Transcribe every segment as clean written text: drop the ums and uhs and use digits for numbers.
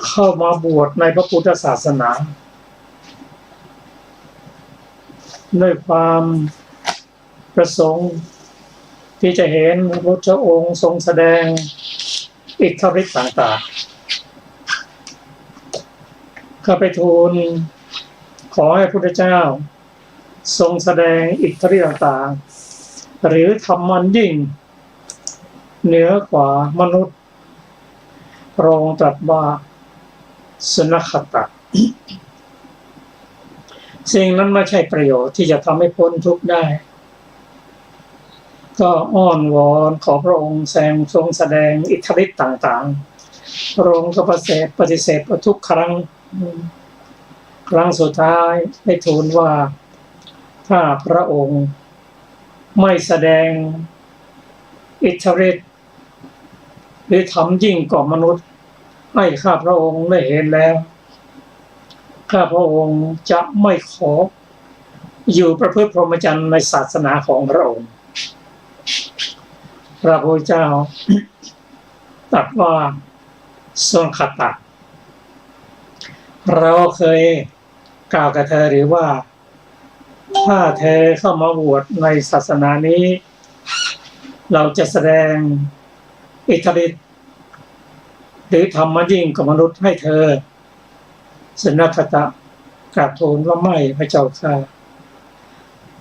เข้ามาบวชในพระพุทธศาสนาด้วยความประสงค์ที่จะเห็นพระพุทธองค์ทรงแสดงอิทธิฤทธิ์ต่างๆข้าไปทูลขอให้พระพุทธเจ้าทรงแสดงอิทธิฤทธิ์ต่างๆหรือทำมันยิ่งเหนือกว่ามนุษย์พระองค์ตรัสว่าสุนัขตะสิ่งนั้นไม่ใช่ประโยชน์ที่จะทำให้พ้นทุกข์ได้ก็อ้อนวอนขอพระองค์ทรงแสดงอิทธิฤทธิ์ต่างๆพระองค์ก็ปฏิเสธทุกครั้งสุดท้ายได้ทูลว่าถ้าพระองค์ไม่แสดงอิทธิฤทธิ์หรือทำยิ่งกว่ามนุษย์ให้ข้าพระองค์ได้เห็นแล้วข้าพระองค์จะไม่ขออยู่ประพฤติพรหมจรรย์ในศาสนาของพระองค์พระพุทธเจ้าตรัสว่าสุนัขตะเราเคยกล่าวกับเธอหรือว่าถ้าเธอเข้ามาบวชในศาสนานี้เราจะแสดงอิทธิฤทธิ์หรือทำมายิ่งกว่ามนุษย์ให้เธอสุนัขตะกราบทูลว่าไม่พระเจ้าค่ะ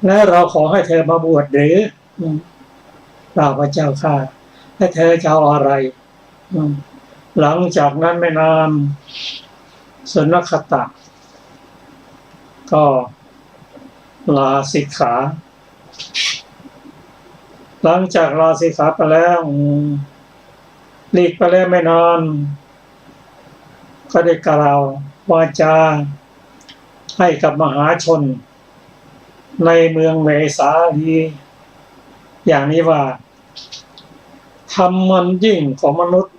และเราขอให้เธอมาบวชหรือเราพระเจ้าค่ะและเธอจะเอาอะไรหลังจากนั้นไม่นานสุนัขตะก็ลาสิกขาหลังจากลาสิกขาไปแล้วหลีกไปแล้วไม่นานก็ได้กล่าววาจาให้กับมหาชนในเมืองเวสาลีอย่างนี้ว่าทำมันยิ่งของมนุษย์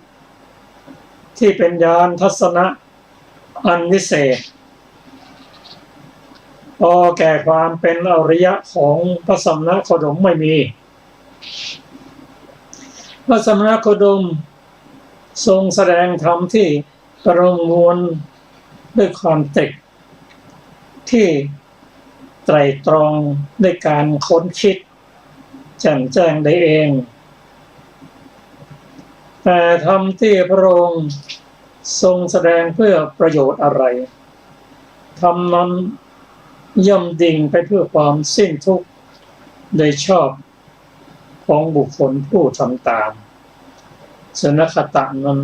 ที่เป็นญาณทัศนะอันวิเศษพอแก่ความเป็นอริยะของพระสัมมาสัมพุทธโคดมไม่มีพระสัมมาสัมพุทธโคดมทรงแสดงธรรมที่ประมวลด้วยความตรึกที่ไตร่ตรองด้วยการค้นคิดแจ่มแจ้งได้เองแต่ธรรมที่พระองค์ทรงแสดงเพื่อประโยชน์อะไรธรรมนั้นย่อมดิ่งไปเพื่อความสิ้นทุกข์โดยชอบของบุคคลผู้ทำตามสุนัขตะนั้น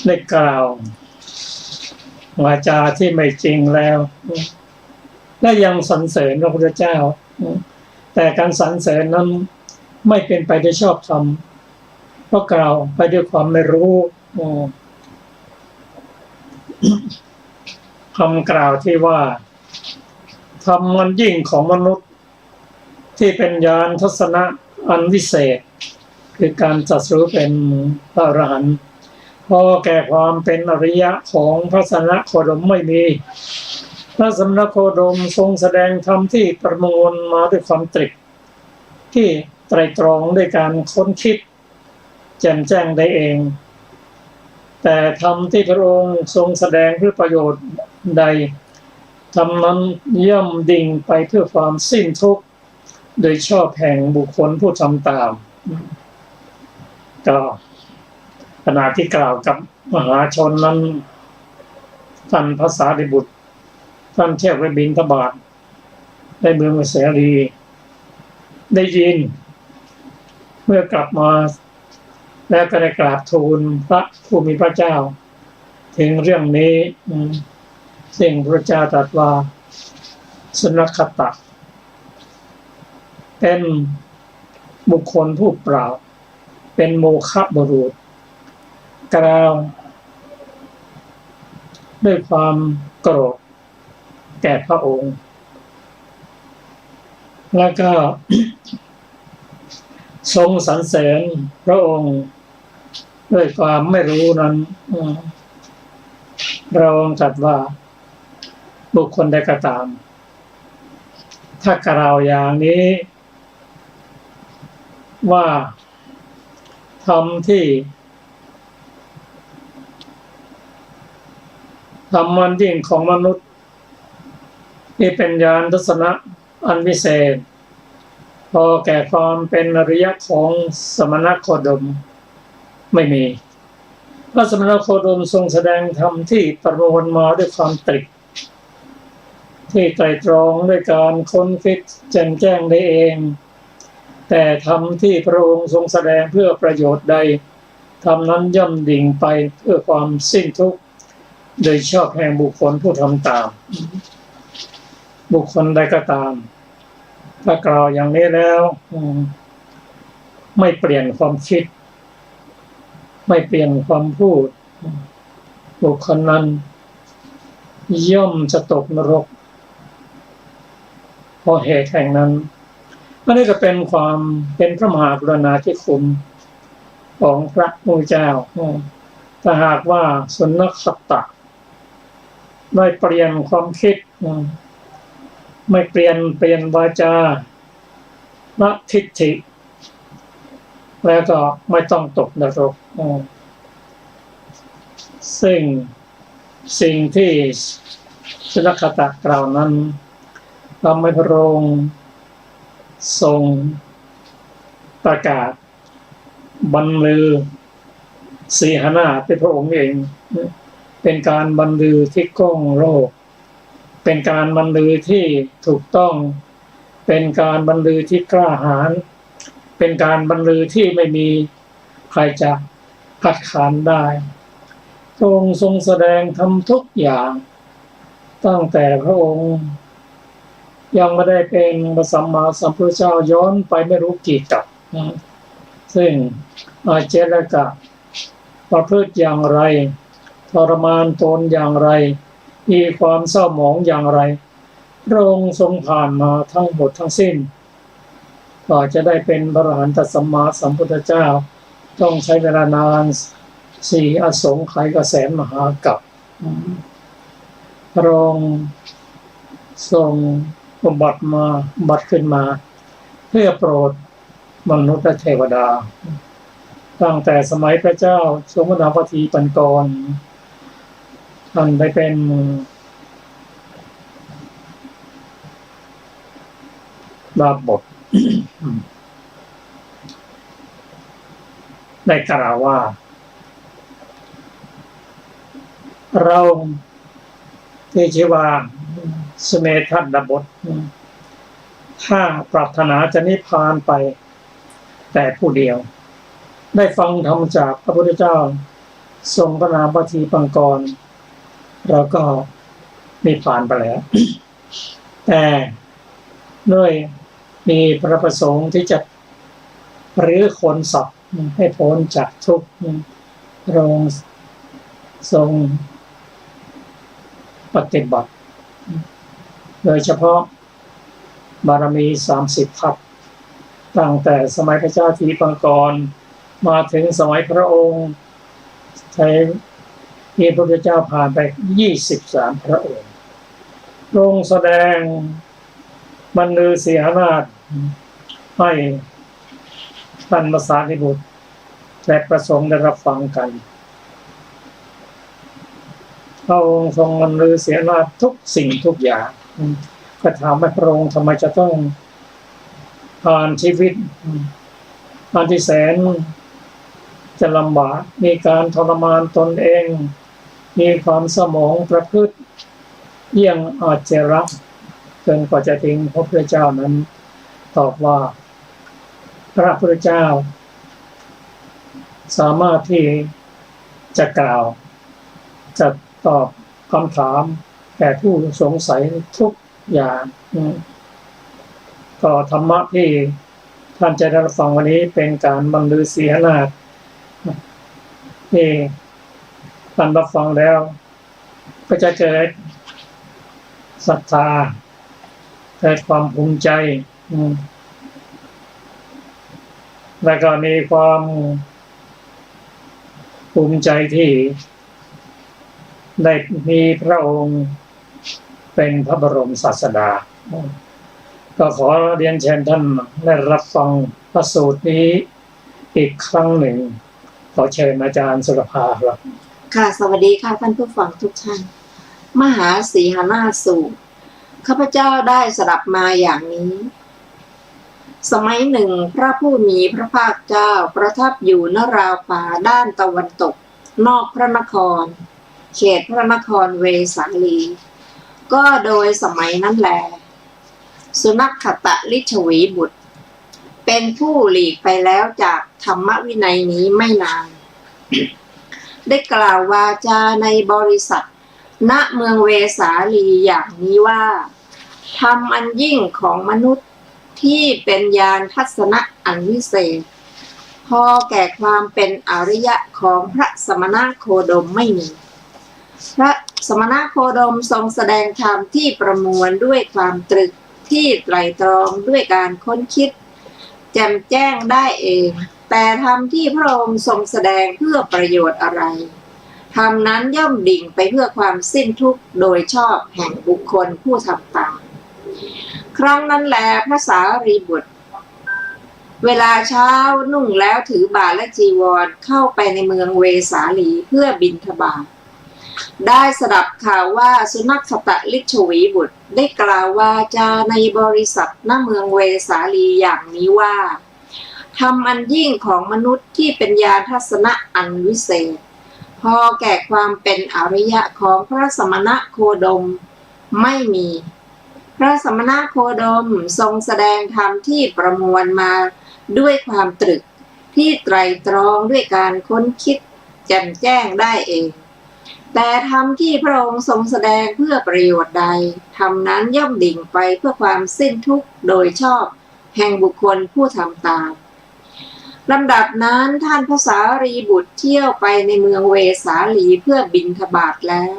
ได้กล่าววาจาที่ไม่จริงแล้วและยังสรรเสริญพระพุทธเจ้าแต่การสรรเสริญนั้นไม่เป็นไปด้วยชอบธรรมเพราะกล่าวไปด้วยความไม่รู้คำกล่าวที่ว่าธรรมมันยิ่งของมนุษย์ที่เป็นญาณทัศนะอันวิเศษคือการตรัสรู้เป็นพระอรหันต์พอแก่ความเป็นอริยะของพระสัมมาสัมพุทธโคดมไม่มีพระสัมมาสัมพุทธโคดมทรงแสดงธรรมที่ประมวลมาด้วยความตรึกที่ไตร่ตรองด้วยการค้นคิดแจ่มแจ้งได้เองแต่ธรรมที่พระองค์ทรงแสดงเพื่อประโยชน์ใดธรรมนั้นย่อมดิ่งไปเพื่อความสิ้นทุกข์โดยชอบแห่งบุคคลผู้ทำตามก็ขณะที่กล่าวกับมหาชนนั้นท่านพระสารีบุตรท่านเที่ยวไปบิณฑบาตในเมืองเวสาลีได้ยินเมื่อกลับมาแล้วก็ได้กราบทูลพระผู้มีพระเจ้าถึงเรื่องนี้ซึ่งพระเจ้าตรัสว่าสุนัขตะเป็นบุคคลผู้เปล่าเป็นโมฆะบุรุษกล่าวด้วยความโกรธแก่พระองค์แล้วก็ ทรงสรรเสริญพระองค์ด้วยความไม่รู้นั้นพระองค์ตรัสว่าบุคคลใดก็ตามถ้ากล่าวอย่างนี้ว่าธรรมที่ ธรรมอันยิ่งของมนุษย์ที่เป็นญาณทัศนะอันวิเศษพอแก่ความเป็นอริยะของสมณโคดมไม่มีพระสมณโคดมทรงแสดงธรรมที่ประมวลมาด้วยความตรึกที่ไตรตรองด้วยการค้นคิดแจ่มแจ้งได้เองแต่ธรรมที่พระองค์ทรงแสดงเพื่อประโยชน์ใดธรรมนั้นย่อมดิ่งไปเพื่อความสิ้นทุกข์โดยชอบแห่งบุคคลผู้ทำตามบุคคลใดก็ตามถ้ากล่าวอย่างนี้แล้วไม่เปลี่ยนความคิดไม่เปลี่ยนความพูดบุคคลนั้นย่อมจะตกนรกเพราะเหตุแห่งนั้นอันนี้ก็เป็นความเป็นพระมหากรุณาธิคุณของพระพุทธเจ้าถ้าหากว่าสุนขตะไม่เปลี่ยนความคิดไม่เปลี่ยนวาจาละทิฏฐิแล้วก็ไม่ต้องตกนรกซึ่งสิ่งที่สุนขตะกล่าวนั้นทำให้พระองค์ทรงประกาศบรรลือสีหนาฏเป็นพระองค์เองเป็นการบรรลือที่ก้องโลกเป็นการบรรลือที่ถูกต้องเป็นการบรรลือที่กล้าหาญเป็นการบรรลือที่ไม่มีใครจะคัดค้านได้พระองค์ทรงแสดงทำทุกอย่างตั้งแต่พระองค์ยังไม่ได้เป็นพระสัมมาสัมพุทธเจ้าย้อนไปไม่รู้กี่กับซึ่งอาเจรกะประพฤติอย่างไรทรมานตนอย่างไรมีความเศร้าหมองอย่างไรพระองค์ทรงผ่านมาทั้งหมดทั้งสิ้นกว่าจะได้เป็นพระอรหันตสัมมาสัมพุทธเจ้าต้องใช้เวลานาน4 อสงไขยกแสนมหากัปพระองค์ทรงอุบัติขึ้นมาเพื่อโปรดมนุษย์และเทวดาตั้งแต่สมัยพระเจ้าสมณพทีปันกรท่านได้เป็นดาบท ได้กล่าวว่าเราที่ชื่อว่าสเมธัดบทถ้าปรารถนาจะนิพพานไปแต่ผู้เดียวได้ฟังธรรมจากพระพุทธเจ้าทรงพระนามปฏิปังกรเราก็นิพพานไปแล้ว แต่ด้วยมีพระประสงค์ที่จะรื้อคนสัตว์ให้พ้นจากทุกข์พระองค์ทรงปฏิบัติโดยเฉพาะบารมี30 ทัพตั้งแต่สมัยพระเจ้าทีปังกรมาถึงสมัยพระองค์ใช้มีพระพุทธเจ้าผ่านไป23 พระองค์ทรงแสดงบรรลือสีหนาฏให้ท่านพระสารีบุตรและประสงค์ได้รับฟังกันพระองค์ทรงบรรลือสีหนาฏทุกสิ่งทุกอย่างก็ถามว่าพระองค์ทำไมจะต้องผ่านชีวิตอันที่แสนจะลำบากมีการทรมานตนเองมีความสมองประพฤติเยี่ยงอาจจะรักจนกว่าจะถึงพระพุทธเจ้านั้นตอบว่าพระพุทธเจ้าสามารถที่จะกล่าวจะตอบคำถามแก่ผู้สงสัยทุกอย่างก็ธรรมะที่ท่านจะได้รับฟังวันนี้เป็นการบรรลือสีหนาฏที่ท่านรับฟังแล้วก็จะเกิดศรัทธาเกิดความภูมิใจและก็มีความภูมิใจที่ได้มีพระองค์เป็นพระบรมศาสดาก็ขอเรียนเชิญท่านได้รับฟังพระสูตรนี้อีกครั้งหนึ่งขอเชิญอาจารย์สุรภาครับ ค่ะสวัสดีค่ะท่านผู้ฟังทุกท่าน มหาสีหนาสูตรข้าพเจ้าได้สดับมาอย่างนี้สมัยหนึ่งพระผู้มีพระภาคเจ้าประทับอยู่ณราวป่าด้านตะวันตกนอกพระนครเขตพระนครเวสาลีก็โดยสมัยนั้นแลสุนัขขตลิชวีบุตรเป็นผู้หลีกไปแล้วจากธรรมวินัยนี้ไม่นาน ได้กล่าววาจาในบริษัทณเมืองเวสาลีอย่างนี้ว่าธรรมอันยิ่งของมนุษย์ที่เป็นญาณทัศนะอันวิเศษพอแก่ความเป็นอริยะของพระสมณโคดมไม่มีพระสมณโคดมทรงแสดงธรรมที่ประมวลด้วยความตรึกที่ไตร่ตรองด้วยการค้นคิดแจ่มแจ้งได้เองแต่ธรรมที่พระองค์ทรงแสดงเพื่อประโยชน์อะไรธรรมนั้นย่อมดิ่งไปเพื่อความสิ้นทุกข์โดยชอบแห่งบุคคลผู้ทำตามครั้งนั้นแลพระสารีบุตรเวลาเช้านุ่งแล้วถือบาตรและจีวรเข้าไปในเมืองเวสาลีเพื่อบิณฑบาตได้สดับข่าวว่าสุนัขขตลิชวีบุตรได้กล่าววาจาในบริษัทณเมืองเวสาลีอย่างนี้ว่าธรรมอันยิ่งของมนุษย์ที่เป็นญาณทัศนะอันวิเศษพอแก่ความเป็นอริยะของพระสมณโคดมไม่มีพระสมณโคดมทรงแสดงธรรมที่ประมวลมาด้วยความตรึกที่ไตร่ตรองด้วยการค้นคิดแจ่มแจ้งได้เองแต่ธรรมที่พระองค์ทรงแสดงเพื่อประโยชน์ใดธรรมนั้นย่อมดิ่งไปเพื่อความสิ้นทุกข์โดยชอบแห่งบุคคลผู้ทำตามลำดับนั้นท่านพระสารีบุตรเที่ยวไปในเมืองเวสาลีเพื่อบิณฑบาตแล้ว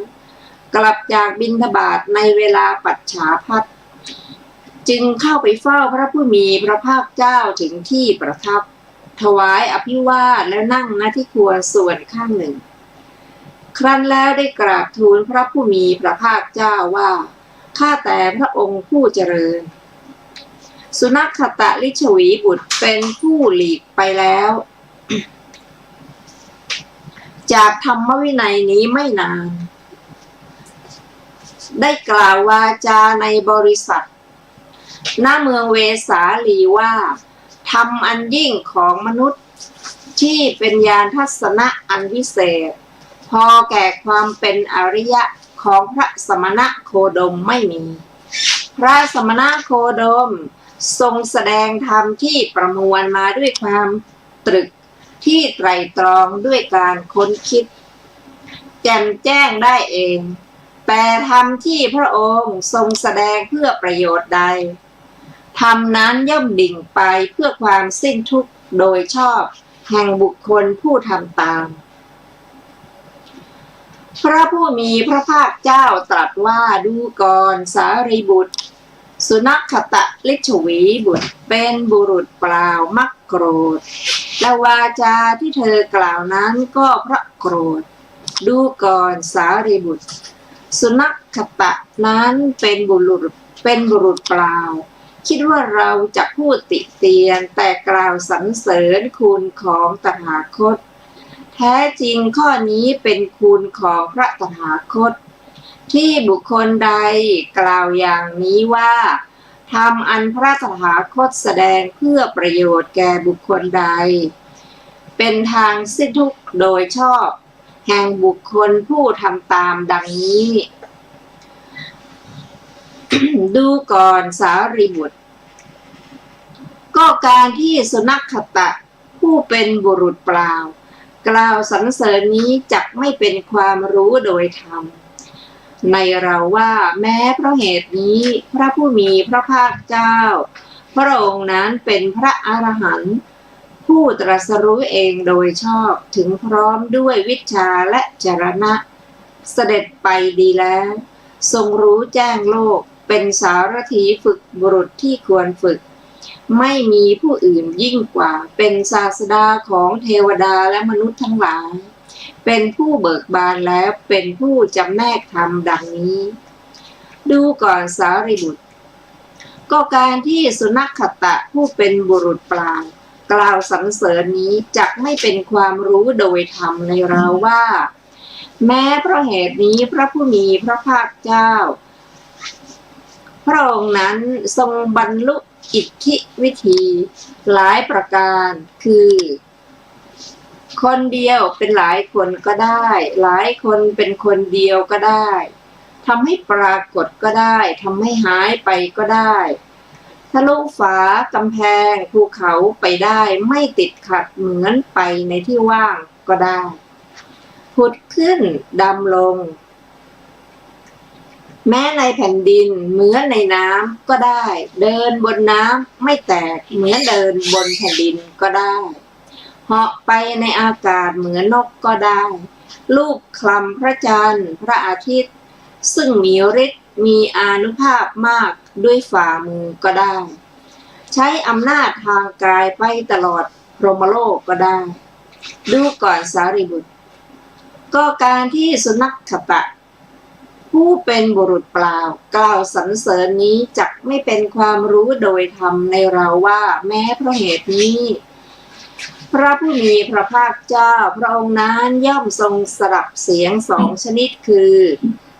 กลับจากบิณฑบาตในเวลาปัจฉาภัตจึงเข้าไปเฝ้าพระผู้มีพระภาคเจ้าถึงที่ประทับถวายอภิวาทแล้วนั่งณที่ครัวส่วนข้างหนึ่งครั้นแล้วได้กราบทูลพระผู้มีพระภาคเจ้าว่าข้าแต่พระองค์ผู้เจริญสุนัขขตลิชวีบุตรเป็นผู้หลีกไปแล้ว จากธรรมวินัยนี้ไม่นานได้กล่าววาจาในบริษัทณเมืองเวสาลีว่าธรรมอันยิ่งของมนุษย์ที่เป็นญาณทัศนะอันวิเศษพอแก่ความเป็นอริยะของพระสมณโคดมไม่มีพระสมณโคดมทรงแสดงธรรมที่ประมวลมาด้วยความตรึกที่ไตร่ตรองด้วยการค้นคิดแจ่มแจ้งได้เองแต่ธรรมที่พระองค์ทรงแสดงเพื่อประโยชน์ใดธรรมนั้นย่อมดิ่งไปเพื่อความสิ้นทุกข์โดยชอบแห่งบุคคลผู้ทำตามพระผู้มีพระภาคเจ้าตรัสว่าดูก่อนสารีบุตรสุนัขขตลิชวีบุตรเป็นบุรุษเปล่ามักโกรธและวาจาที่เธอกล่าวนั้นก็เพราะโกรธดูก่อนสารีบุตรสุนัขขตนั้นเป็นบุรุษเปล่าคิดว่าเราจะพูดติเตียนแต่กล่าวสรรเสริญคุณของตถาคตแท้จริงข้อนี้เป็นคุณของพระตถาคตที่บุคคลใดกล่าวอย่างนี้ว่าธรรมอันพระตถาคตแสดงเพื่อประโยชน์แก่บุคคลใดเป็นทางสิ้นทุกข์โดยชอบแห่งบุคคลผู้ทำตามดังนี้ ดูก่อนสารีบุตรก็การที่สุนัขขตผู้เป็นบุรุษเปล่ากล่าวสรรเสริญนี้จักไม่เป็นความรู้โดยธรรมในเราว่าแม้เพราะเหตุนี้พระผู้มีพระภาคเจ้าพระองค์นั้นเป็นพระอรหันต์ผู้ตรัสรู้เองโดยชอบถึงพร้อมด้วยวิชชาและจรณะเสด็จไปดีแล้วทรงรู้แจ้งโลกเป็นสารถีฝึกบุรุษที่ควรฝึกไม่มีผู้อื่นยิ่งกว่าเป็นศาสดาของเทวดาและมนุษย์ทั้งหลายเป็นผู้เบิกบานแล้วเป็นผู้จำแนกธรรมดังนี้ดูก่อนสารีบุตรก็การที่สุนัขขตผู้เป็นบุรุษเปล่ากล่าวสรรเสริญนี้จักไม่เป็นความรู้โดยธรรมในเราว่า แม้เพราะเหตุนี้พระผู้มีพระภาคเจ้าพระองค์นั้นทรงบรรลุอิทธิวิธีหลายประการคือคนเดียวเป็นหลายคนก็ได้หลายคนเป็นคนเดียวก็ได้ทำให้ปรากฏก็ได้ทำให้หายไปก็ได้ทะลุฝากำแพงภูเขาไปได้ไม่ติดขัดเหมือนไปในที่ว่างก็ได้ผุดขึ้นดำลงแม้ในแผ่นดินเหมือนในน้ำก็ได้เดินบนน้ำไม่แตกเหมือนเดินบนแผ่นดินก็ได้เหาะไปในอากาศเหมือนนกก็ได้ลูบคลำพระจันทร์พระอาทิตย์ซึ่งมีฤทธิ์มีอานุภาพมากด้วยฝ่ามือก็ได้ใช้อำนาจทางกายไปตลอดพรหมโลกก็ได้ดูก่อนสารีบุตรก็การที่สุนัขขตะผู้เป็นบุรุษเปล่ากล่าวสรรเสริญนี้จักไม่เป็นความรู้โดยธรรมในเราว่าแม้เพราะเหตุนี้พระผู้มีพระภาคเจ้าพระองค์นั้นย่อมทรงสลับเสียงสองชนิดคือ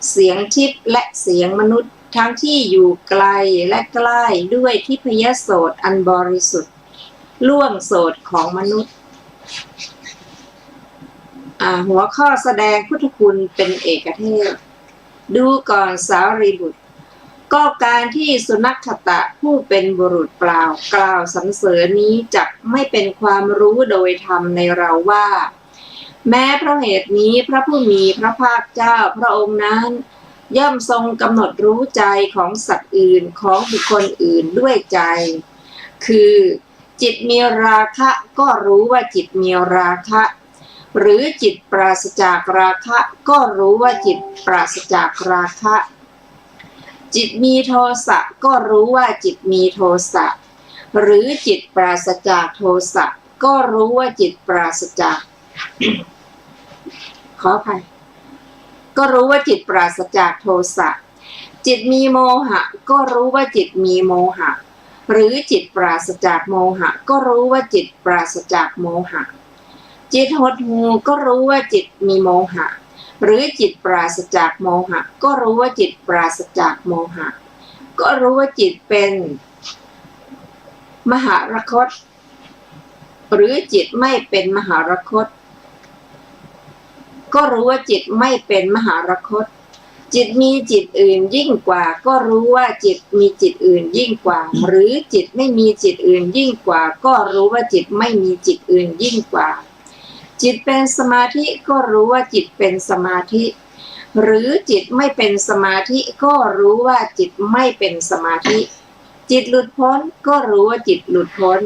เสียงทิพย์และเสียงมนุษย์ทั้งที่อยู่ไกลและใกล้ด้วยทิพยโสตอันบริสุทธิ์ล่วงโสตของมนุษย์หัวข้อแสดงพุทธคุณเป็นเอกเทศดูก่อนสารีบุตรก็การที่สุนัขขตะผู้เป็นบุรุษเปล่ากล่าวสรรเสริญนี้จักไม่เป็นความรู้โดยธรรมในเราว่าแม้เพราะเหตุนี้พระผู้มีพระภาคเจ้าพระองค์นั้นย่อมทรงกำหนดรู้ใจของสัตว์อื่นของบุคคลอื่นด้วยใจคือจิตมีราคะก็รู้ว่าจิตมีราคะหรือจิตปราศจากราคะก็รู้ว่าจิตปราศจากราคะจิตมีโทสะก็รู้ว่าจิตมีโทสะหรือจิตปราศจากโทสะก็รู้ว่าจิตปราศจาก ขออภัยก็รู้ว่าจิตปราศจากโทสะจิตมีโมหะก็รู้ว่าจิตมีโมหะหรือจิตปราศจากโมหะก็รู้ว่าจิตปราศจากโมหะจิตหดหู่ก็รู้ว่าจิตมีโมหะหรือจิตปราศจากโมหะก็รู้ว่าจิตปราศจากโมหะก็รู้ว่าจิตเป็นมหารคตหรือจิตไม่เป็นมหารคตก็รู้ว่าจิตไม่เป็นมหารคตจิตมีจิตอื่นยิ่งกว่าก็รู้ว่าจิตมีจิตอื่นยิ่งกว่าหรือจิตไม่มีจิตอื่นยิ่งกว่าก็รู้ว่าจิตไม่มีจิตอื่นยิ่งกว่าจิตเป็นสมาธิก็รู้ว่าจิตเป็นสมาธิหรือจิตไม่เป็นสมาธิก็รู้ว่าจิตไม่เป็นสมาธิจิตหลุดพ้นก็รู้ว่าจิตหลุดพ้น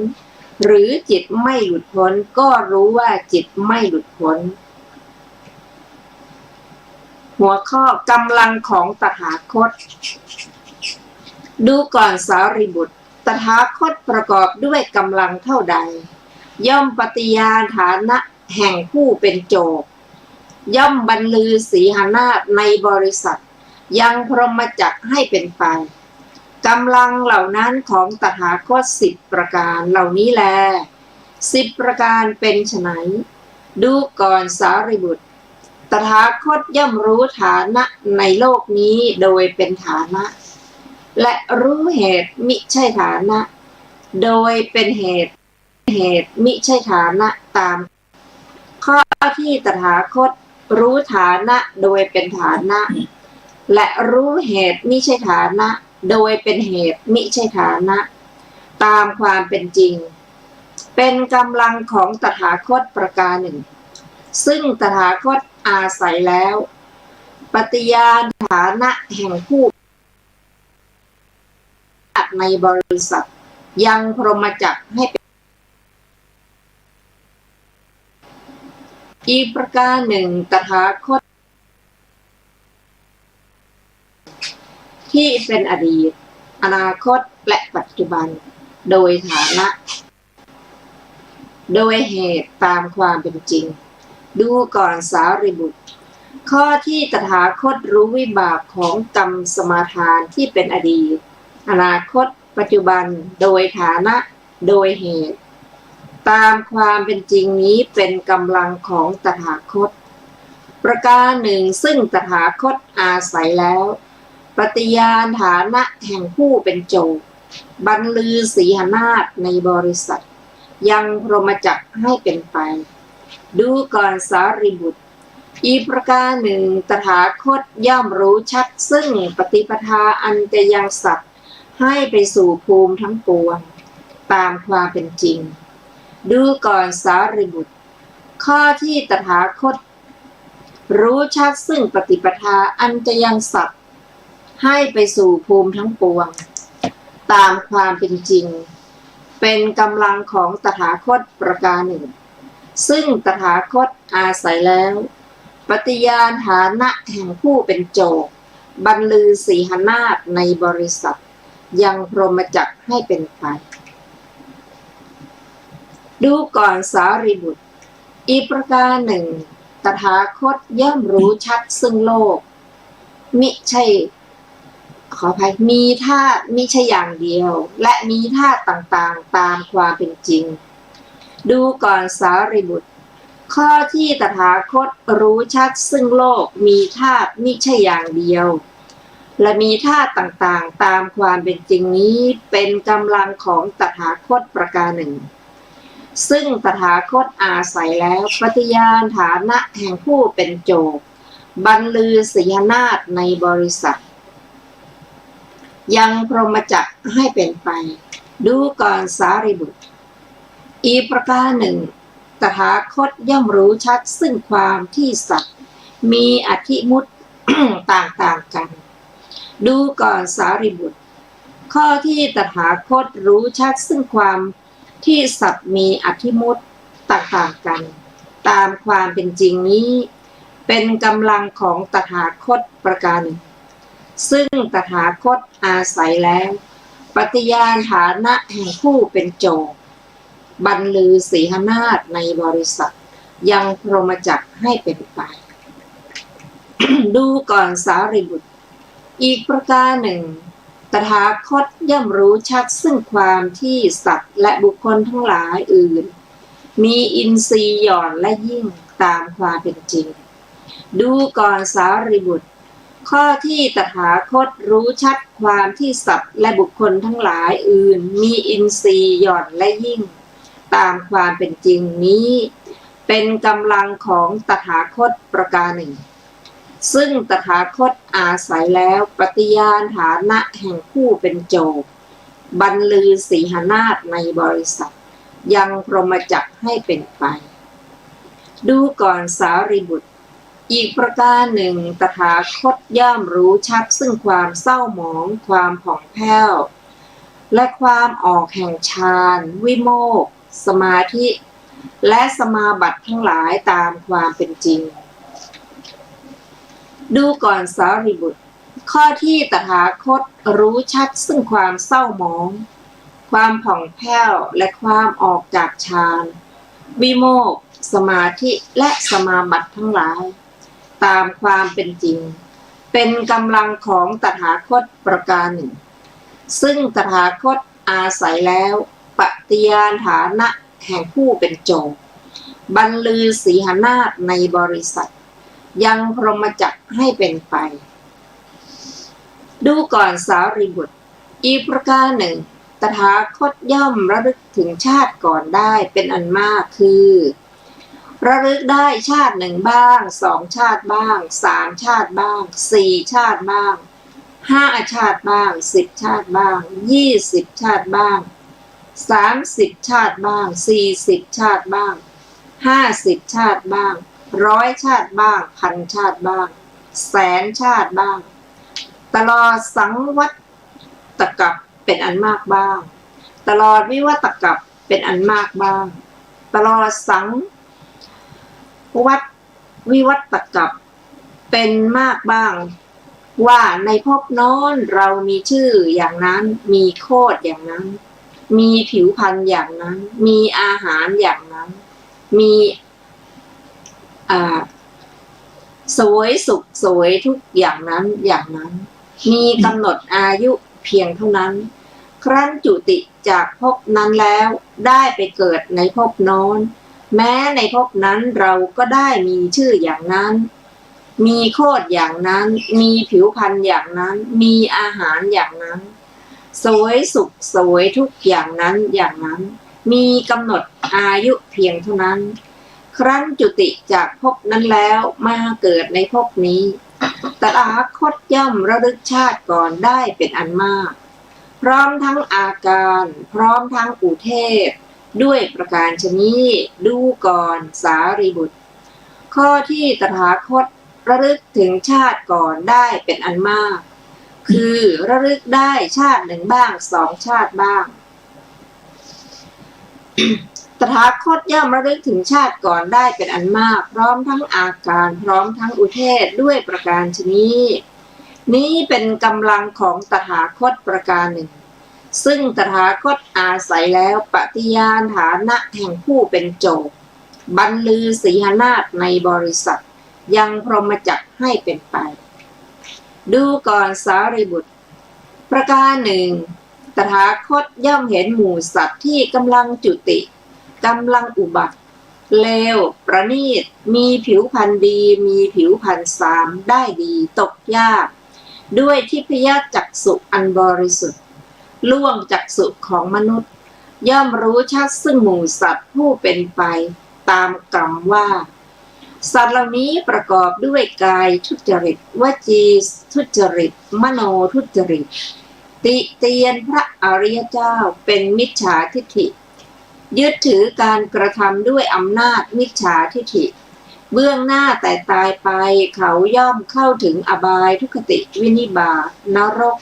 หรือจิตไม่หลุดพ้นก็รู้ว่าจิตไม่หลุดพ้นหัวข้อกำลังของตถาคตดูก่อนสารีบุตรตถาคตประกอบด้วยกำลังเท่าใดย่อมปฏิญาณฐานะแห่งผู้เป็นโจกย่อมบรรลือสีหนาฏในบริษัทยังพรหมจักรให้เป็นไปกำลังเหล่านั้นของตถาคต10ประการเหล่านี้แล10ประการเป็นไฉนดูก่อนสารีบุตรตถาคตย่อมรู้ฐานะในโลกนี้โดยเป็นฐานะและรู้เหตุมิใช่ฐานะโดยเป็นเหตุมิใช่ฐานะตามข้อที่ตถาคตรู้ฐานะโดยเป็นฐานะและรู้เหตุมิใช่ฐานะโดยเป็นเหตุมิใช่ฐานะตามความเป็นจริงเป็นกำลังของตถาคตประการหนึ่งซึ่งตถาคตอาศัยแล้วปฏิญาณฐานะแห่งผู้ในบริษัทยังพรหมจักรให้เป็นอีกประการหนึ่งตถาคตที่เป็นอดีตอนาคตและปัจจุบันโดยฐานะโดยเหตุตามความเป็นจริงดูก่อนสารีบุตรข้อที่ตถาคตรู้วิบากของกรรมสมาทานที่เป็นอดีตอนาคตปัจจุบันโดยฐานะโดยเหตุตามความเป็นจริงนี้เป็นกำลังของตถาคต ประการหนึ่งซึ่งตถาคตอาศัยแล้วปฏิญาณฐานะแห่งผู้เป็นโจทก์บรรลือสีหนาฏในบริษัทยังพรหมจักรให้เป็นไปดูก่อนสารีบุตรอีกประการหนึ่งตถาคตย่อมรู้ชัดซึ่งปฏิปทาอันจะยังสัตว์ให้ไปสู่ภูมิทั้งปวงตามความเป็นจริงดูก่อนสารีบุตรข้อที่ตถาคตรู้ชัดซึ่งปฏิปทาอันจะยังสัตว์ให้ไปสู่ภูมิทั้งปวงตามความเป็นจริงเป็นกำลังของตถาคตประการหนึ่งซึ่งตถาคตอาศัยแล้วปฏิญาณฐานะแห่งผู้เป็นโจทก์บรรลือสีหนาฏในบริษัทยังพรหมจักรให้เป็นไปดูก่อนสารีบุตรอีกประการหนึ่งตถาคตย่อมรู้ชัดซึ่งโลกมิใช่ขออภัยมีธาตุมิใช่อย่างเดียวและมีธาตุต่างๆตามความเป็นจริงดูก่อนสารีบุตรข้อที่ตถาคตรู้ชัดซึ่งโลกมีธาตุมิใช่อย่างเดียวและมีธาตุต่างๆตามความเป็นจริงนี้เป็นกำลังของตถาคตประการหนึ่งซึ่งตถาคตอาศัยแล้วปฏิญาณฐานะแห่งผู้เป็นโจทก์บรรลือสีหนาฏในบริษัทยังพรหมจักรให้เป็นไปดูก่อนสารีบุตรอีกประการหนึ่งตถาคตย่อมรู้ชัดซึ่งความที่สัตว์มีอธิมุต ต่างๆกันดูก่อนสารีบุตรข้อที่ตถาคตรู้ชัดซึ่งความที่สัตว์มีอธิมุตต่างๆกันตามความเป็นจริงนี้เป็นกำลังของตถาคตประการหนึ่งซึ่งตถาคตอาศัยแล้วปฏิญาณฐานะแห่งผู้เป็นโจทก์บรรลือสีหนาฏในบริษัทยังพรหมจักรให้เป็นไป ดูก่อนสารีบุตรอีกประการหนึ่งตถาคตย่อมรู้ชัดซึ่งความที่สัตว์และบุคคลทั้งหลายอื่นมีอินทรีย์หย่อนและยิ่งตามความเป็นจริงดูก่อนสารีบุตรข้อที่ตถาคตรู้ชัดความที่สัตว์และบุคคลทั้งหลายอื่นมีอินทรีย์หย่อนและยิ่งตามความเป็นจริงนี้เป็นกำลังของตถาคตประการหนึ่งซึ่งตถาคตอาศัยแล้วปฏิญาณฐานะแห่งผู้เป็นโจทก์บรรลือสีหนาฏในบริษัทยังพรหมจักรให้เป็นไปดูก่อนสารีบุตรอีกประการหนึ่งตถาคตย่อมรู้ชัดซึ่งความเศร้าหมองความผ่องแผ้วและความออกแห่งฌานวิโมกข์สมาธิและสมาบัติทั้งหลายตามความเป็นจริงดูก่อนสารีบุตรข้อที่ตถาคตรู้ชัดซึ่งความเศร้าหมองความผ่องแผ้วและความออกจากฌานวิโมกข์สมาธิและสมาบัติทั้งหลายตามความเป็นจริงเป็นกำลังของตถาคตประการหนึ่งซึ่งตถาคตอาศัยแล้วปฏิญาณฐานะแห่งผู้เป็นโจทก์บรรลือสีหนาฏในบริษัทยังพรหมจักรให้เป็นไปดูก่อนสารีบุตรอีกประการหนึ่งตถาคตย่อมระลึกถึงชาติก่อนได้เป็นอันมากคือระลึกได้ชาติหนึ่งบ้าง2 ชาติบ้าง3 ชาติบ้าง4 ชาติบ้าง5 ชาติบ้าง10 ชาติบ้าง20 ชาติบ้าง30 ชาติบ้าง40 ชาติบ้าง50 ชาติบ้าง100 ชาติบ้าง1,000 ชาติบ้าง100,000 ชาติบ้างตลอดสังวัตกัปเป็นอันมากบ้างตลอดวิวัตกัปเป็นอันมากบ้างตลอดสังวิวัตกัปเป็นมากบ้างว่าในภพโน้นเรามีชื่ออย่างนั้นมีโคตรอย่างนั้นมีผิวพรรณอย่างนั้นมีอาหารอย่างนั้นมีสวยสุขสวยทุกอย่างนั้นอย่างนั้นมีกำหนดอายุเพียงเท่านั้นครั้นจุติจากภพนั้นแล้วได้ไปเกิดในภพโน้นแม้ในภพนั้นเราก็ได้มีชื่ออย่างนั้น มีโคตรอย่างนั้นมีผิวพรรณอย่างนั้นมีอาหารอย่างนั้นสวยสุขสวยทุกอย่างนั้นอย่างนั้นมีกำหนดอายุเพียงเท่านั้นครั้นจุติจากภพนั้นแล้วมาเกิดในภพนี้ตถาคตย่อมระลึกชาติก่อนได้เป็นอันมากพร้อมทั้งอาการพร้อมทั้งอุเทศด้วยประการชนี้ดูก่อนสารีบุตรข้อที่ตถาคตระลึกถึงชาติก่อนได้เป็นอันมากคือระลึกได้ชาติหนึ่งบ้างสองชาติบ้าง ตถาคตย่อมระลึกถึงชาติก่อนได้เป็นอันมากพร้อมทั้งอาการพร้อมทั้งอุเทศด้วยประการชนี้นี้เป็นกำลังของตถาคตประการหนึ่งซึ่งตถาคตอาศัยแล้วปฏิญาณฐานะแห่งผู้เป็นโจทย์บรรลือสีหนาฏในบริษัทยังพรหมจักรให้เป็นไปดูก่อนสารีบุตรประการหนึ่งตถาคตย่อมเห็นหมู่สัตว์ที่กำลังจุติกำลังอุบัติเลวประณีตมีผิวพรรณดีมีผิวพรรณสามได้ดีตกยากด้วยทิพยจักษุอันบริสุทธิ์ล่วงจักษุของมนุษย์ย่อมรู้ชัดซึ่งหมู่สัตว์ผู้เป็นไปตามกรรมว่าสัตว์เหล่านี้ประกอบด้วยกายทุจริตวจีทุจริตมโนทุจริตติเตียนพระอริยเจ้าเป็นมิจฉาทิฏฐิยึดถือการกระทำด้วยอำนาจมิจฉาทิฏฐิเบื้องหน้าแต่ตายไปเขาย่อมเข้าถึงอบายทุกขติวินิบาตนรก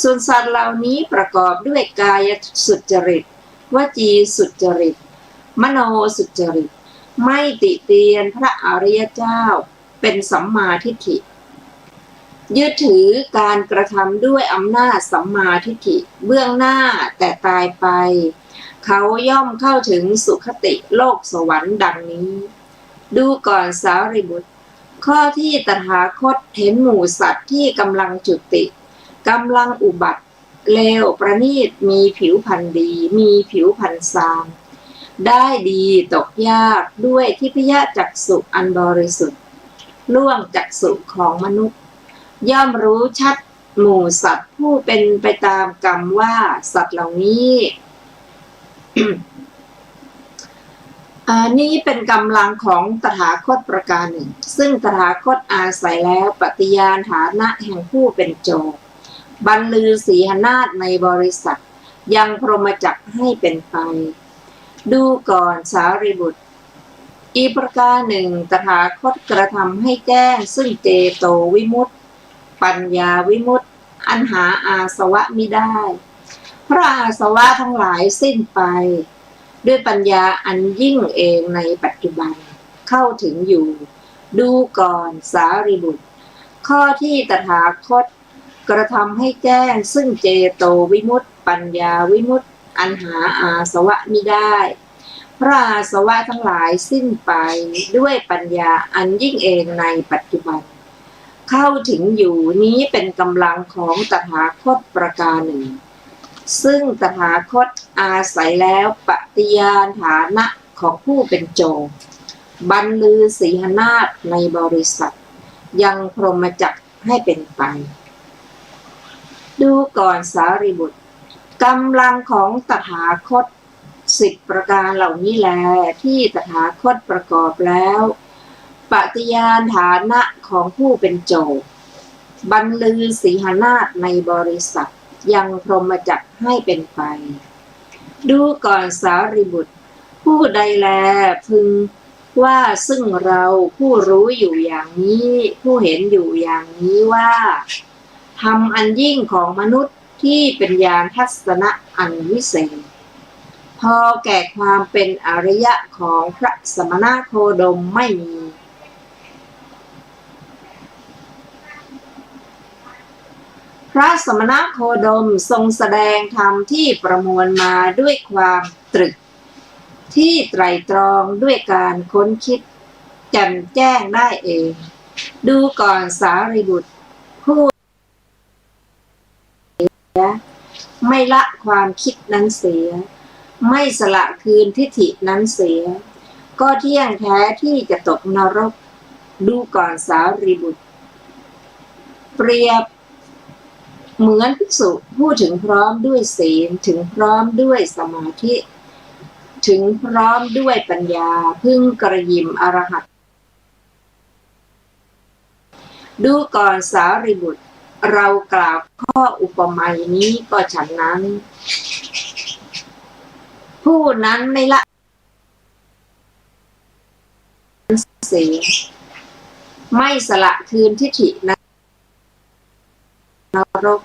ส่วนสัตว์เหล่านี้ประกอบด้วยกายสุจริตวจีสุจริตมโนสุจริตไม่ติเตียนพระอริยเจ้าเป็นสัมมาทิฏฐิยึดถือการกระทำด้วยอำนาจสัมมาทิฏฐิเบื้องหน้าแต่ตายไปเขาย่อมเข้าถึงสุคติโลกสวรรค์ดังนี้ดูก่อนสารีบุตรข้อที่ตถาคตเห็นหมู่สัตว์ที่กำลังจุติกำลังอุบัติเลวประณีตมีผิวพรรณดีมีผิวพรรณสามได้ดีตกยากด้วยทิพยจักษุอันบริสุทธิ์ล่วงจักษุของมนุษย์ย่อมรู้ชัดหมู่สัตว์ผู้เป็นไปตามกรรมว่าสัตว์เหล่านี้ นี้เป็นกำลังของตถาคตประการหนึ่งซึ่งตถาคตอาศัยแล้วปฏิญาณฐานะแห่งผู้เป็นโจทย์บรรลือสีหนาฏในบริษัทยังพรหมจักรให้เป็นไปดูก่อนสารีบุตรอีกประการหนึ่งตถาคตกระทำให้แจ้งซึ่งเจโตวิมุตติปัญญาวิมุตติอันหาอาสวะมิได้เพราะอาสวะทั้งหลายสิ้นไปด้วยปัญญาอันยิ่งเองในปัจจุบันเข้าถึงอยู่ดูก่อนสารีบุตรข้อที่ตถาคตกระทำให้แจ้งซึ่งเจโตวิมุตติปัญญาวิมุตติอันหาอาสวะมิได้เพราะอาสวะทั้งหลายสิ้นไปด้วยปัญญาอันยิ่งเองในปัจจุบันเข้าถึงอยู่นี้เป็นกำลังของตถาคตประการหนึ่งซึ่งตถาคตอาศัยแล้วปฏิญาณฐานะของผู้เป็นโจทย์บรรลือสีหนาฏในบริษัทยังพรหมจักรให้เป็นไปดูก่อนสารีบุตรกำลังของตถาคต10ประการเหล่านี้แลที่ตถาคตประกอบแล้วปฏิญาณฐานะของผู้เป็นโจทย์บรรลือสีหนาฏในบริษัทยังพรหมจักรให้เป็นไปดูก่อนสารีบุตรผู้ใดแลพึงว่าซึ่งเราผู้รู้อยู่อย่างนี้ผู้เห็นอยู่อย่างนี้ว่าธรรมอันยิ่งของมนุษย์ที่เป็นญาณทัศนะอันวิเศษพอแก่ความเป็นอริยะของพระสมณโคดมไม่มีพระสมณโคดมทรงแสดงธรรมที่ประมวลมาด้วยความตรึกที่ไตร่ตรองด้วยการค้นคิดแจ่มแจ้งได้เองดูก่อนสารีบุตรผู้ไม่ละความคิดนั้นเสียไม่สละคืนทิฏฐินั้นเสียก็เที่ยงแท้ที่จะตกนรก ดูก่อนสารีบุตรเปรียบเหมือนภิกษุผู้ถึงพร้อมด้วยศีลถึงพร้อมด้วยสมาธิถึงพร้อมด้วยปัญญาพึงกระยิมอรหัตดูก่อนสารีบุตรเรากล่าวข้ออุปมานี้ก็ฉันนั้นผู้นั้นไม่ละศีลไม่สละคืนทิฏฐินรก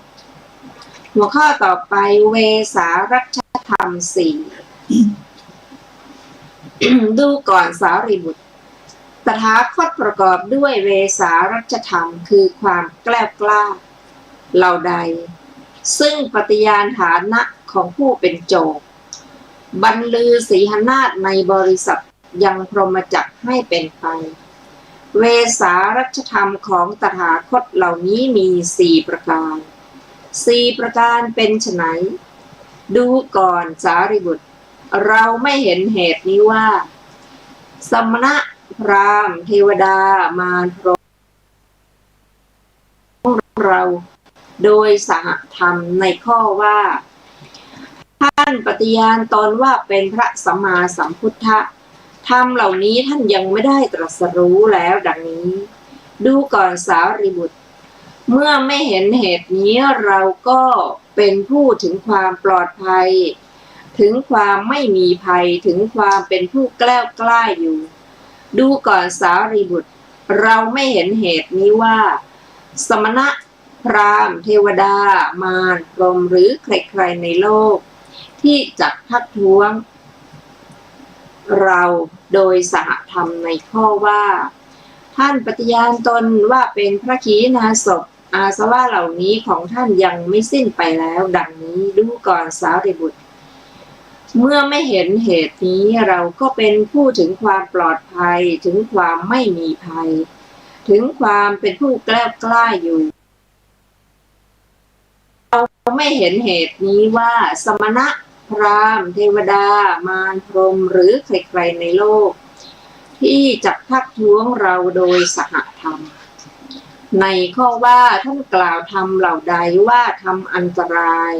หัวข้อต่อไปเวสารัชธรรม 4 ดูก่อนสารีบุตรตถาคตประกอบด้วยเวสารัชธรรมคือความแกล้วกล้าเหล่าใดซึ่งปฏิญาณฐานะของผู้เป็นโจรบรรลือสีหนาฏในบริษัทยังพรหมจักรให้เป็นไปเวสารัชธรรมของตถาคตเหล่านี้มี4 ประการ4 ประการเป็นไฉนดูก่อนสารีบุตรเราไม่เห็นเหตุนี้ว่าสมณะพราหมณ์เทวดามารพรหมเราโดยสหธรรมในข้อว่าท่านปฏิญาณตนว่าเป็นพระสัมมาสัมพุทธะธรรมเหล่านี้ท่านยังไม่ได้ตรัสรู้แล้วดังนี้ดูก่อนสารีบุตรเมื่อไม่เห็นเหตุนี้เราก็เป็นผู้ถึงความปลอดภัยถึงความไม่มีภัยถึงความเป็นผู้แกล้วกล้าอยู่ดูก่อนสารีบุตรเราไม่เห็นเหตุนี้ว่าสมณะพราหมณ์เทวดามารพรหมหรือใครๆในโลกที่จักทักท้วงเราโดยสหธรรมในข้อว่าท่านปฏิญาณตนว่าเป็นพระขีณาสพอาสวะเหล่านี้ของท่านยังไม่สิ้นไปแล้วดังนี้ดูก่อนสารีบุตรเมื่อไม่เห็นเหตุนี้เราก็เป็นผู้ถึงความปลอดภัยถึงความไม่มีภัยถึงความเป็นผู้แกล้วกล้าอยู่เราไม่เห็นเหตุนี้ว่าสมณะพราหมณ์เทวดามารพรหมหรือใครๆในโลกที่จักทักท้วงเราโดยสหธรรมในข้อว่าท่านกล่าวธรรมเหล่าใดว่าทำอันตราย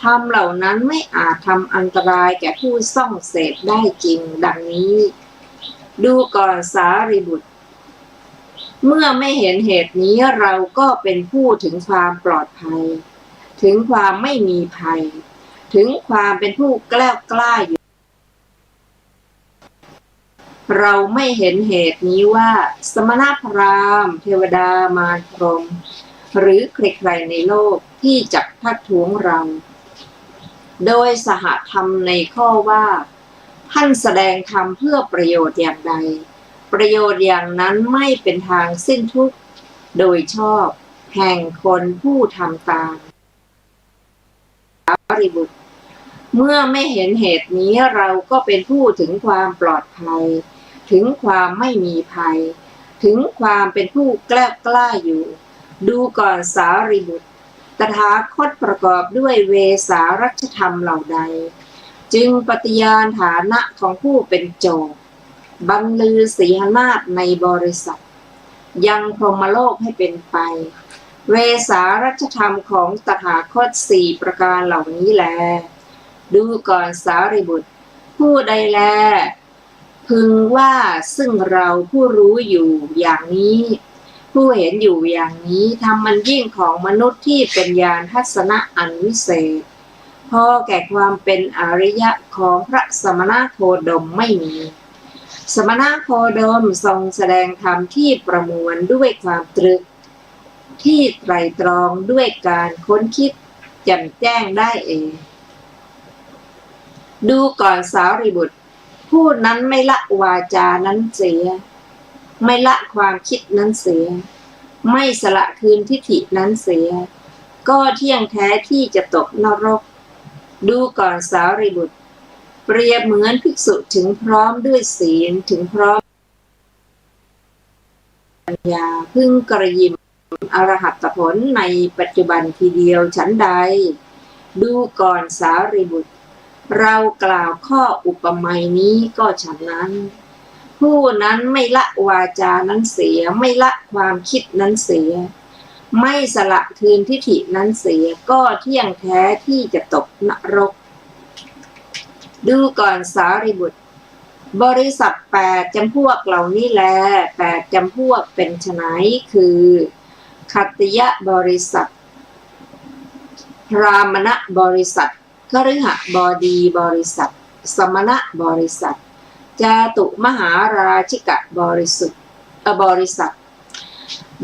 ธรรมเหล่านั้นไม่อาจทำอันตรายแก่ผู้ส่องเสพได้จริงดังนี้ดูก่อนสารีบุตรเมื่อไม่เห็นเหตุนี้เราก็เป็นผู้ถึงความปลอดภัยถึงความไม่มีภัยถึงความเป็นผู้แกล้วกล้าอยู่เราไม่เห็นเหตุนี้ว่าสมณพราหมณ์เทวดามารพรหมหรือใครๆในโลกที่จักทักท้วงเราโดยสหธรรมในข้อว่าท่านแสดงธรรมเพื่อประโยชน์อย่างใดประโยชน์อย่างนั้นไม่เป็นทางสิ้นทุกข์โดยชอบแห่งคนผู้ทำตามสารีบุตรเมื่อไม่เห็นเหตุนี้เราก็เป็นผู้ถึงความปลอดภัยถึงความไม่มีภัยถึงความเป็นผู้แกล้วกล้าอยู่ดูก่อนสารีบุตรตถาคตประกอบด้วยเวสารัชธรรมเหล่าใดจึงปฏิญาณฐานะของผู้เป็นโจรบรรลือสีหนาฏในบริษัทยังพรหมโลกให้เป็นไปเวสารัชธรรมของตถาคต4 ประการเหล่านี้แลดูก่อนสารีบุตรผู้ใดแลพึงว่าซึ่งเราผู้รู้อยู่อย่างนี้ผู้เห็นอยู่อย่างนี้ธรรมมันยิ่งของมนุษย์ที่เป็นญาณทัศนะอันวิเศษพอแก่ความเป็นอริยะของพระสมณโคดมไม่มีสมณโคดมทรงแสดงธรรมที่ประมวลด้วยความตรึกที่ไตร่ตรองด้วยการค้นคิดแจ่มแจ้งได้เองดูก่อนสารีบุตรผู้นั้นไม่ละวาจานั้นเสียไม่ละความคิดนั้นเสียไม่สละคืนทิฏฐินั้นเสียก็เที่ยงแท้ที่จะตกนรกดูก่อนสารีบุตรเปรียบเหมือนภิกษุถึงพร้อมด้วยศีลถึงพร้อมปัญญาพึงกระยิมอรหัตผลในปัจจุบันทีเดียวฉันใดดูก่อนสารีบุตรเรากล่าวข้ออุปมานี้ก็ฉะนั้น ผู้นั้นไม่ละวาจานั้นเสียไม่ละความคิดนั้นเสียไม่สละคืนทิฏฐินั้นเสียก็เที่ยงแท้ที่จะตกนรกดูก่อนสารีบุตรบริษัท8จำพวกเหล่านี้แล8จำพวกเป็นไฉนคือขัตติยบริษัทพรามณบริษัทคฤหบดีบริษัทสมณบริษัทจาตุมหาราชิกบริษัท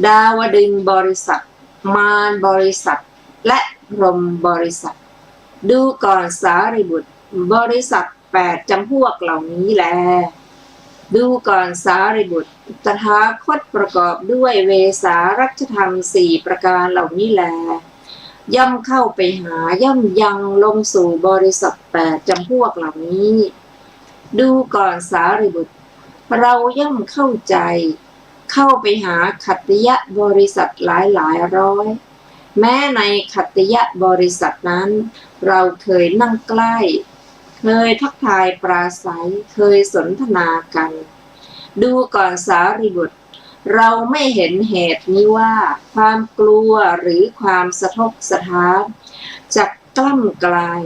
ดาวดึงบริษัทมารบริษัทและพรหมบริษัทดูก่อนสารีบุตรบริษัท8จำพวกเหล่านี้แลดูก่อนสารีบุตรตถาคตประกอบด้วยเวสารัชธรรม4ประการเหล่านี้แลย่อมเข้าไปหาย่อมยังลงสู่บริษัท8จำพวกเหล่านี้ดูก่อนสารีบุตรเราย่อมเข้าใจเข้าไปหาขัตติยบริษัทหลายร้อยแม้ในขัตติยบริษัทนั้นเราเคยนั่งใกล้เคยทักทายปราศัยเคยสนทนากันดูก่อนสารีบุตรเราไม่เห็นเหตุนี้ว่าความกลัวหรือความสะทกสะท้านจะกล้ำกลาย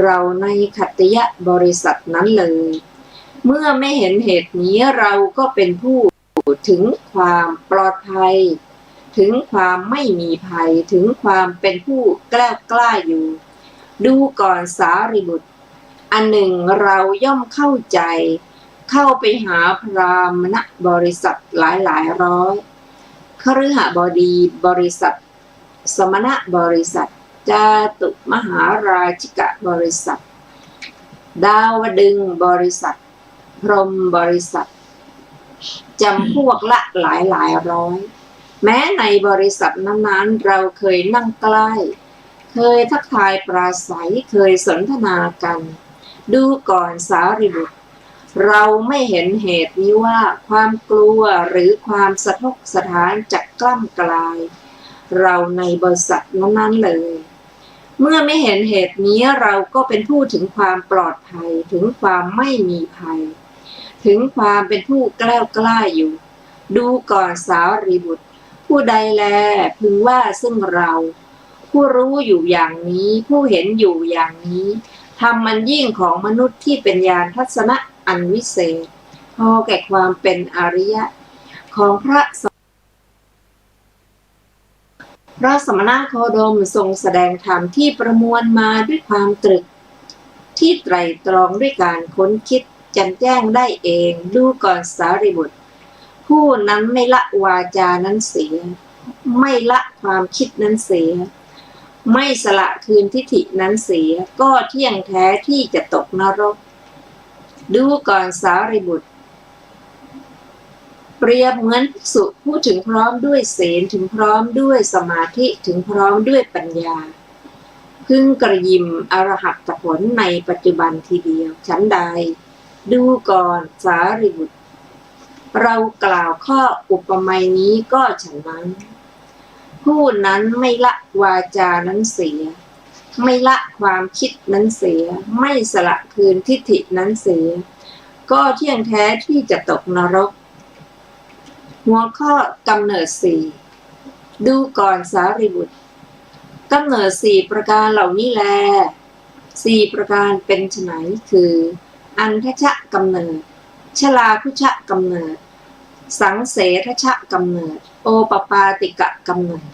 เราในขัตติยบริษัทนั้นเลยเมื่อไม่เห็นเหตุนี้เราก็เป็นผู้ถึงความปลอดภัยถึงความไม่มีภัยถึงความเป็นผู้แกล้วกล้าอยู่ดูก่อนสารีบุตรอันหนึ่งเราย่อมเข้าใจเข้าไปหาพรามณบริษัทหลายร้อยคฤหบดีบริษัทสมณบริษัทจาตุมหาราชิกบริษัทดาวดึงบริษัทพรหมบริษัทจำพวกละหลายร้อยแม้ในบริษัทนั้นๆเราเคยนั่งใกล้เคยทักทายปราศัยเคยสนทนากันดูก่อนสารีบุตรเราไม่เห็นเหตุนี้ว่าความกลัวหรือความสะทกสะท้านจะกล้ำกลายเราในบริษัทนั้นๆเลยเมื่อไม่เห็นเหตุนี้เราก็เป็นผู้ถึงความปลอดภัยถึงความไม่มีภัยถึงความเป็นผู้แกล้วกล้าอยู่ดูก่อนสารีบุตรผู้ใดแลพึงว่าซึ่งเราผู้รู้อยู่อย่างนี้ผู้เห็นอยู่อย่างนี้ธรรมมันยิ่งของมนุษย์ที่เป็นญาณทัศนะอันวิเศษพอแก่ความเป็นอริยะของพระสมณโคดมทรงแสดงธรรมที่ประมวลมาด้วยความตรึกที่ไตร่ตรองด้วยการค้นคิดแจ่มแจ้งได้เองดูก่อนสารีบุตรผู้นั้นไม่ละวาจานั้นเสียไม่ละความคิดนั้นเสียไม่สละคืนทิฏฐินั้นเสียก็เที่ยงแท้ที่จะตกนรกดูก่อนสารีบุตรเปรียบเหมือนภิกษุผู้ถึงพร้อมด้วยศีลถึงพร้อมด้วยสมาธิถึงพร้อมด้วยปัญญาพึงกระยิมอรหัตผลในปัจจุบันทีเดียวฉันใดดูก่อนสารีบุตรเรากล่าวข้ออุปมานี้ก็ฉะนั้นผู้นั้นไม่ละวาจานั้นเสียไม่ละความคิดนั้นเสียไม่สละคืนทิฏฐินั้นเสียก็เที่ยงแท้ที่จะตกนรกหัวข้อกำเนิด4ดูก่อนสารีบุตรกำเนิด4ประการเหล่านี้แล4ประการเป็นไฉนคืออันทชะกำเนิดชลาพุชะกำเนิดสังเสทชะกำเนิดโอปปาติกะกำเนิด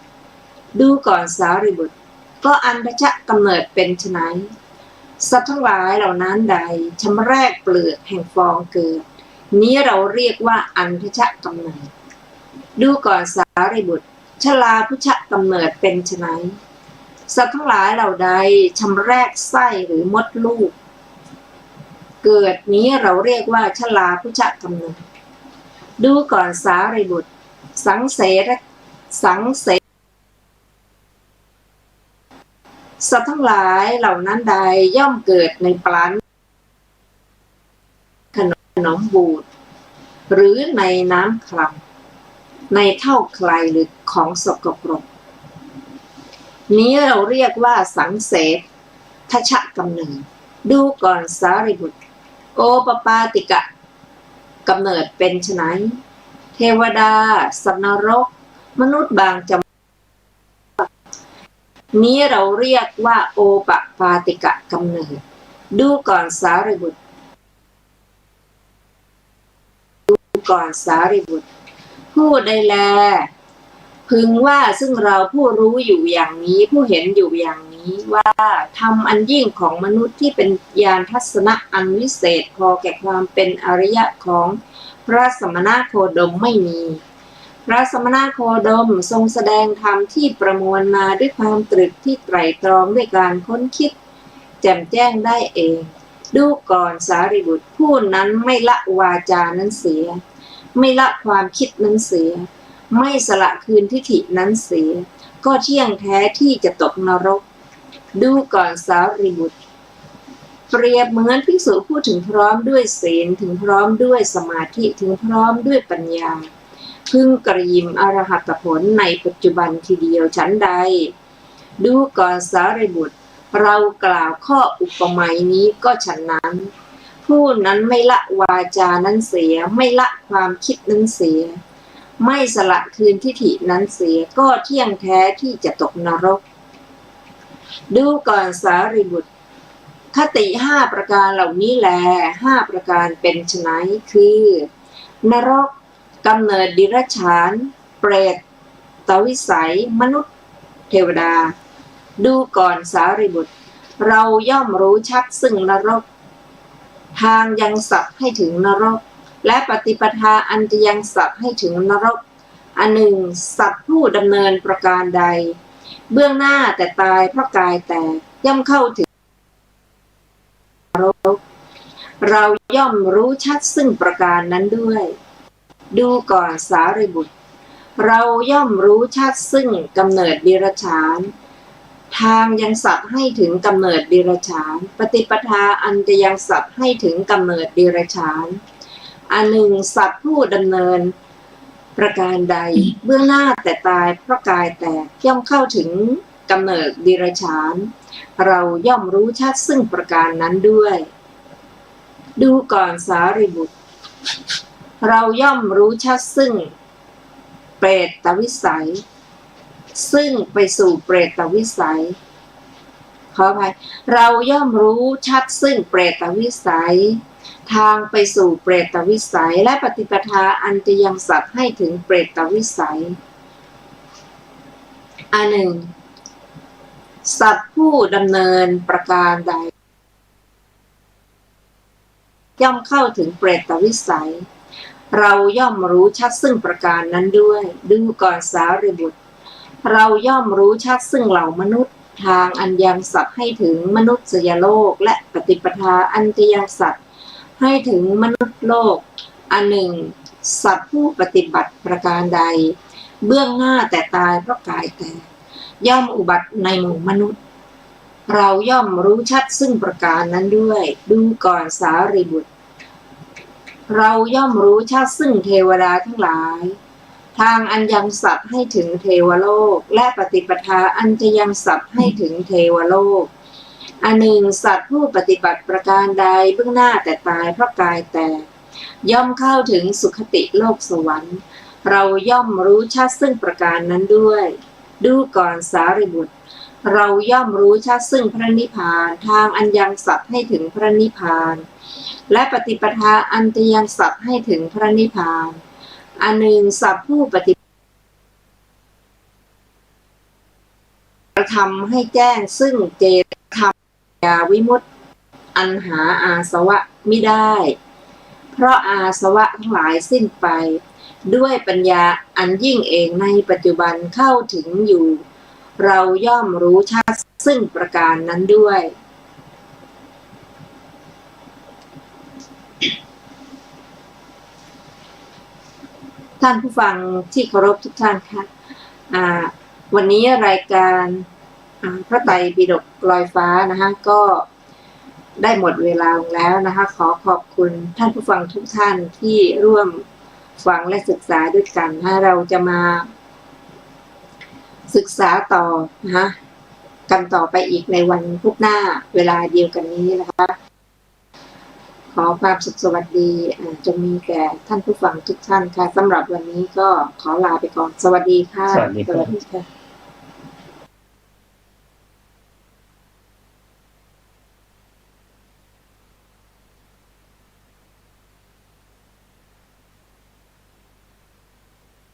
ดูก่อนสารีบุตรก็อันทชะกำเนิดเป็นไฉนสัตว์ทั้งหลายเหล่านั้นใดชำแรกเปลือกแห่งฟองเกิดนี้เราเรียกว่าอันทชะกำเนิดดูก่อนสารีบุตรชลาพุชะกำเนิดเป็นไฉนสัตว์ทั้งหลายเหล่าใดชำแรกไส้หรือมดลูกเกิดนี้เราเรียกว่าชลาพุชะกำเนิดดูก่อนสารีบุตรสังเสสัตว์ทั้งหลายเหล่านั้นใดย่อมเกิดในปลาขนมบูดหรือในน้ำคลำในเท่าไคลหรือของสกปรกนี้เราเรียกว่าสังเสทชะกำเนิดดูก่อนสารีบุตรโอปปาติกะ กำเนิดเป็นไฉนเทวดาสัตว์นรกมนุษย์บางจำนี้เราเรียกว่าโอปปาติกะกำเนิดดูก่อนสารีบุตรผู้ใดแลพึงว่าซึ่งเราผู้รู้อยู่อย่างนี้ผู้เห็นอยู่อย่างนี้ว่าธรรมอันยิ่งของมนุษย์ที่เป็นญาณทัศนะอันวิเศษพอแก่ความเป็นอริยะของพระสมณโคดมไม่มีพระสมณโคดมทรงแสดงธรรมที่ประมวลมาด้วยความตรึกที่ไตร่ตรองด้วยการค้นคิดแจ่มแจ้งได้เองดูก่อนสารีบุตรผู้นั้นไม่ละวาจานั้นเสียไม่ละความคิดนั้นเสียไม่สละคืนทิฏฐินั้นเสียก็เที่ยงแท้ที่จะตกนรกดูก่อนสารีบุตรเปรียบเหมือนภิกษุผู้ถึงพร้อมด้วยศีลถึงพร้อมด้วยสมาธิถึงพร้อมด้วยปัญญาพึงกระยิมอรหัตผลในปัจจุบันทีเดียวฉันใดดูก่อนสารีบุตรเรากล่าวข้ออุปมานี้ก็ฉันนั้นผู้นั้นไม่ละวาจานั้นเสียไม่ละความคิดนั้นเสียไม่สละคืนทิฏฐินั้นเสียก็เที่ยงแท้ที่จะตกนรกดูก่อนสารีบุตรคติ5ประการเหล่านี้แล5ประการเป็นไฉนคือนรกกำเนิดดิรัจฉานเปรตตวิสัยมนุษย์เทวดาดูก่อนสารีบุตรเราย่อมรู้ชัดซึ่งนรกทางยังสัตว์ให้ถึงนรกและปฏิปทาอันจะยังสัตว์ให้ถึงนรกอันหนึ่งสัตว์ผู้ดำเนินประการใดเบื้องหน้าแต่ตายเพราะกายแตกย่อมเข้าถึงนรกเราย่อมรู้ชัดซึ่งประการนั้นด้วยดูก่อนสารีบุตรเราย่อมรู้ชัดซึ่งกำเนิดดิรัจฉานทางยังสัตว์ให้ถึงกำเนิดดิรัจฉานปฏิปทาอันจะยังสัตว์ให้ถึงกำเนิดดิรัจฉานอันหนึ่งสัตว์ผู้ดำเนินประการใดเบื้องหน้าแต่ตายเพราะกายแตกย่อมเข้าถึงกำเนิดดิรัจฉานเราย่อมรู้ชัดซึ่งประการนั้นด้วยดูก่อนสารีบุตรเราย่อมรู้ชัดซึ่งเปรตวิสัยซึ่งไปสู่เปรตวิสัยขออภัยเราย่อมรู้ชัดซึ่งเปรตวิสัยทางไปสู่เปรตวิสัยและปฏิปทาอันจะยังสัตว์ให้ถึงเปรตวิสัยอันหนึ่งสัตว์ผู้ดำเนินประการใดย่อมเข้าถึงเปรตวิสัยเราย่อมรู้ชัดซึ่งประการนั้นด้วยดูก่อนสารีบุตรเราย่อมรู้ชัดซึ่งเหล่ามนุษย์ทางอันยังสัตว์ให้ถึงมนุษยโลกและปฏิปทาอันจะยังสัตว์ให้ถึงมนุษย์โลกอันหนึ่งสัตว์ผู้ปฏิบัติประการใดเบื้องหน้าแต่ตายเพราะกายแตกย่อมอุบัติในหมู่มนุษย์เราย่อมรู้ชัดซึ่งประการนั้นด้วยดูก่อนสารีบุตรเราย่อมรู้ชัดซึ่งเทวดาทั้งหลายทางอันยังสัตว์ให้ถึงเทวโลกและปฏิปทาอันจะยังสัตว์ให้ถึงเทวโลกอันหนึ่งสัตว์ผู้ปฏิบัติประการใดเบื้องหน้าแต่ตายเพราะกายแตกย่อมเข้าถึงสุคติโลกสวรรค์เราย่อมรู้ชัดซึ่งประการนั้นด้วยดูก่อนสารีบุตรเราย่อมรู้ชัดซึ่งพระนิพพานทางอันยังสัตว์ให้ถึงพระนิพพานและปฏิปทาอันจะยังสัตว์ให้ถึงพระนิพพานอันหนึ่งสัตว์ผู้ปฏิทำให้แจ้งซึ่งเจตธรรมยาวิมุตติอันหาอาสวะมิได้เพราะอาสวะทั้งหลายสิ้นไปด้วยปัญญาอันยิ่งเองในปัจจุบันเข้าถึงอยู่เราย่อมรู้ชัดซึ่งประการนั้นด้วยท่านผู้ฟังที่เคารพทุกท่านค่ะวันนี้รายการพระไตรปิฎกลอยฟ้านะคะก็ได้หมดเวลาแล้วนะคะขอขอบคุณท่านผู้ฟังทุกท่านที่ร่วมฟังและศึกษาด้วยกันเราจะมาศึกษาต่อนะคะกันต่อไปอีกในวันพุธหน้าเวลาเดียวกันนี้นะคะข อความสุขสวัสดีจงมีแก่ท่านผู้ฟังทุกท่านค่ะสำหรับวันนี้ก็ขอลาไปก่อนสวัสดีค่ะ สวัสดีครับ ค่ะ